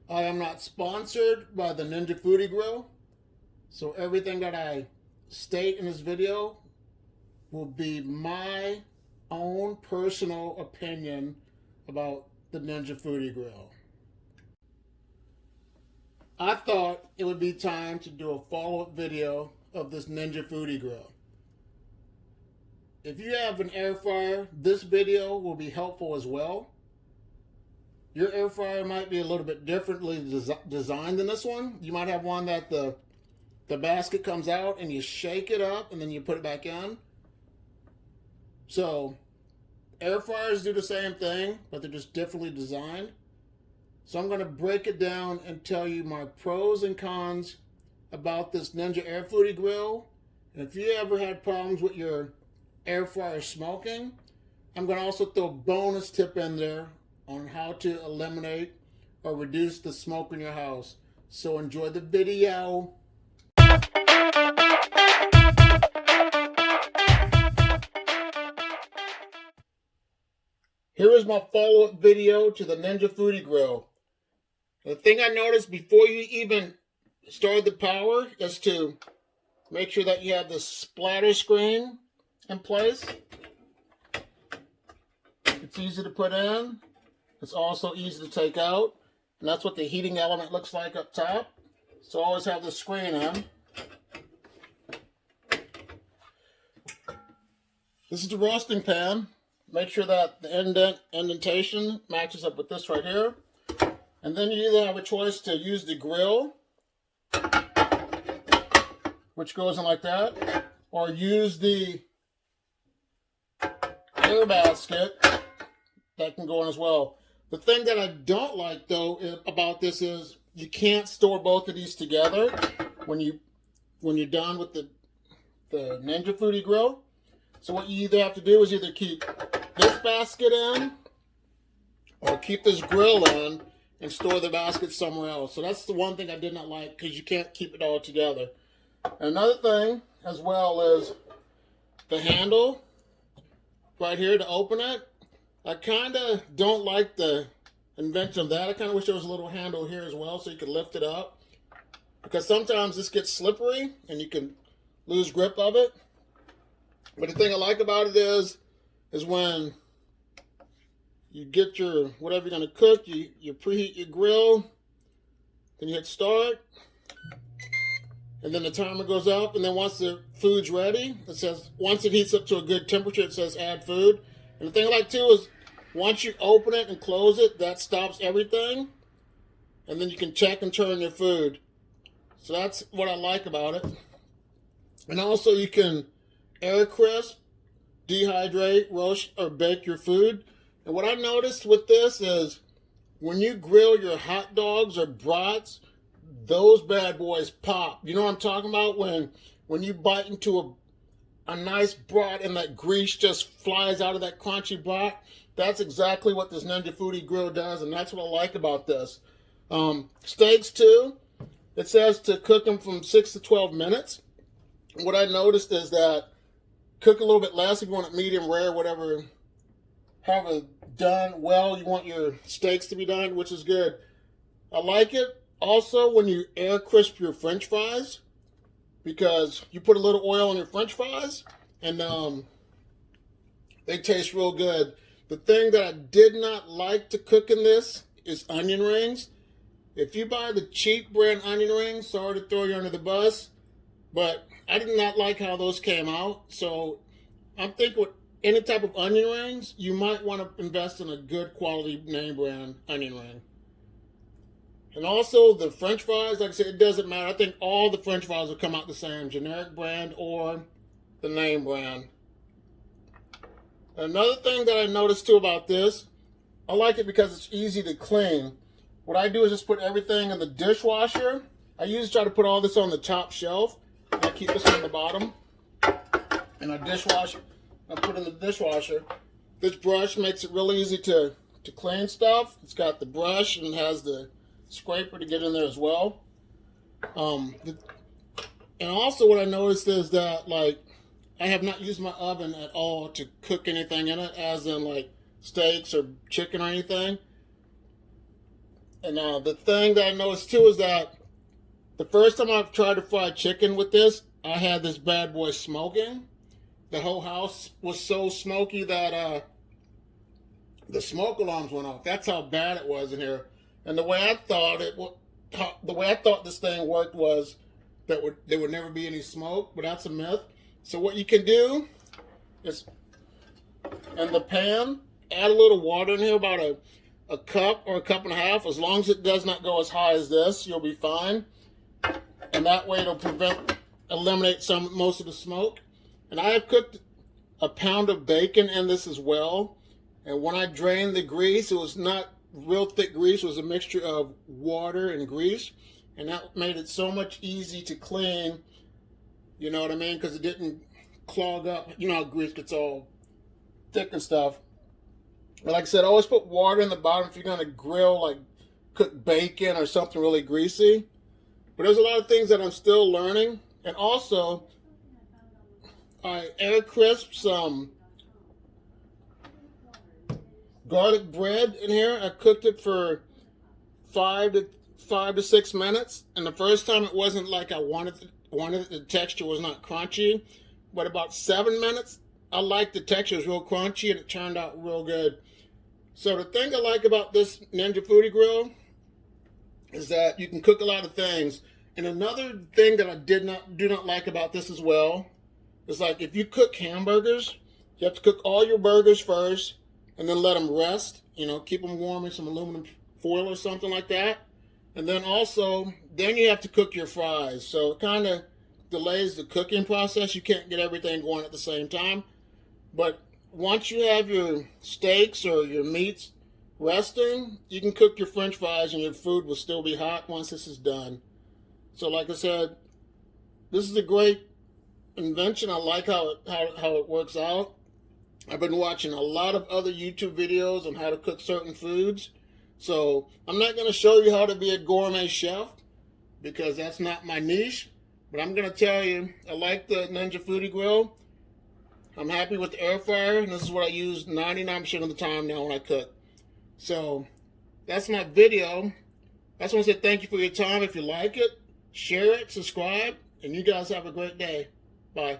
I am not sponsored by the Ninja Foodie Grill, so everything that I state in this video will be my own personal opinion about the Ninja Foodie Grill. I thought it would be time to do a follow-up video of this Ninja Foodie Grill. If you have an air fryer, this video will be helpful as well. Your air fryer might be a little bit differently designed than this one. You might have one that the basket comes out and you shake it up and then you put it back in. So air fryers do the same thing, but they're just differently designed. So I'm going to break it down and tell you my pros and cons about this Ninja Air Foodie Grill. And if you ever had problems with your air fryer smoking, I'm going to also throw a bonus tip in there on how to eliminate or reduce the smoke in your house. So enjoy the video. Here is my follow-up video to the Ninja Foodie Grill. The thing I noticed before you even start the power is to make sure that you have the splatter screen in place. It's easy to put in. It's also easy to take out. And that's what the heating element looks like up top. So always have the screen in. This is the roasting pan. Make sure that the indentation matches up with this right here. And then you either have a choice to use the grill, which goes in like that, or use the air basket that can go in as well. The thing that I don't like though about this is you can't store both of these together when you're done with the Ninja Foodie Grill. So what you either have to do is either keep this basket in or keep this grill in and store the basket somewhere else. So that's the one thing I did not like, because you can't keep it all together. And another thing as well is the handle right here to open it. I kind of don't like the invention of that. I kind of wish there was a little handle here as well so you could lift it up, because sometimes this gets slippery and you can lose grip of it. But the thing I like about it is when you get your whatever you're going to cook, you preheat your grill, then you hit start, and then the timer goes up, and then once the food's ready, it says, once it heats up to a good temperature, it says add food. And the thing I like too is once you open it and close it, that stops everything, and then you can check and turn your food. So that's what I like about it. And also you can air crisp, dehydrate, roast, or bake your food. And what I noticed with this is when you grill your hot dogs or brats, those bad boys pop. You know what I'm talking about? When you bite into a nice brat and that grease just flies out of that crunchy brat, that's exactly what this Ninja Foodie Grill does, and that's what I like about this. Steaks too, it says to cook them from 6 to 12 minutes. What I noticed is that cook a little bit less if you want it medium rare, whatever. Have it done well. You want your steaks to be done, which is good. I like it also when you air crisp your French fries, because you put a little oil on your French fries and they taste real good. The thing that I did not like to cook in this is onion rings. If you buy the cheap brand onion rings, sorry to throw you under the bus, but I did not like how those came out. So I'm thinking with any type of onion rings, you might want to invest in a good quality name brand onion ring. And also the French fries, like I said, it doesn't matter. I think all the French fries will come out the same, generic brand or the name brand. Another thing that I noticed too about this, I like it because it's easy to clean. What I do is just put everything in the dishwasher. I usually try to put all this on the top shelf. I keep this on the bottom. And I dishwash. I put in the dishwasher. This brush makes it really easy to clean stuff. It's got the brush and has the scraper to get in there as well. And also what I noticed is that, like, I have not used my oven at all to cook anything in it, as in like steaks or chicken or anything. And the thing that I noticed too is that the first time I've tried to fry chicken with this, I had this bad boy smoking. The whole house was so smoky that the smoke alarms went off. That's how bad it was in here. And the way I thought this thing worked was that there would never be any smoke, but that's a myth. So what you can do is, in the pan, add a little water in here, about a cup or a cup and a half. As long as it does not go as high as this, you'll be fine. And that way it'll eliminate most of the smoke. And I have cooked a pound of bacon in this as well. And when I drained the grease, it was not real thick grease. It was a mixture of water and grease. And that made it so much easy to clean. You know what I mean? Because it didn't clog up. You know how grease gets all thick and stuff. But like I said, always put water in the bottom if you're going to grill, like cook bacon or something really greasy. But there's a lot of things that I'm still learning. And also, I air crisped some garlic bread in here. I cooked it for 5 to 6 minutes. And the first time it wasn't like I wanted it. The texture was not crunchy. But about 7 minutes, I liked the texture. It was real crunchy and it turned out real good. So the thing I like about this Ninja Foodie Grill is that you can cook a lot of things. And another thing that I do not like about this as well is, like, if you cook hamburgers, you have to cook all your burgers first and then let them rest. You know, keep them warm in some aluminum foil or something like that. And then then you have to cook your fries. So it kind of delays the cooking process. You can't get everything going at the same time. But once you have your steaks or your meats resting, you can cook your French fries and your food will still be hot once this is done. So like I said, this is a great invention. I like how it works out. I've been watching a lot of other YouTube videos on how to cook certain foods. So I'm not going to show you how to be a gourmet chef because that's not my niche. But I'm going to tell you, I like the Ninja Foodie Grill. I'm happy with the air fryer, and this is what I use 99% of the time now when I cook. So that's my video. I just want to say thank you for your time. If you like it, share it, subscribe, and you guys have a great day. Bye.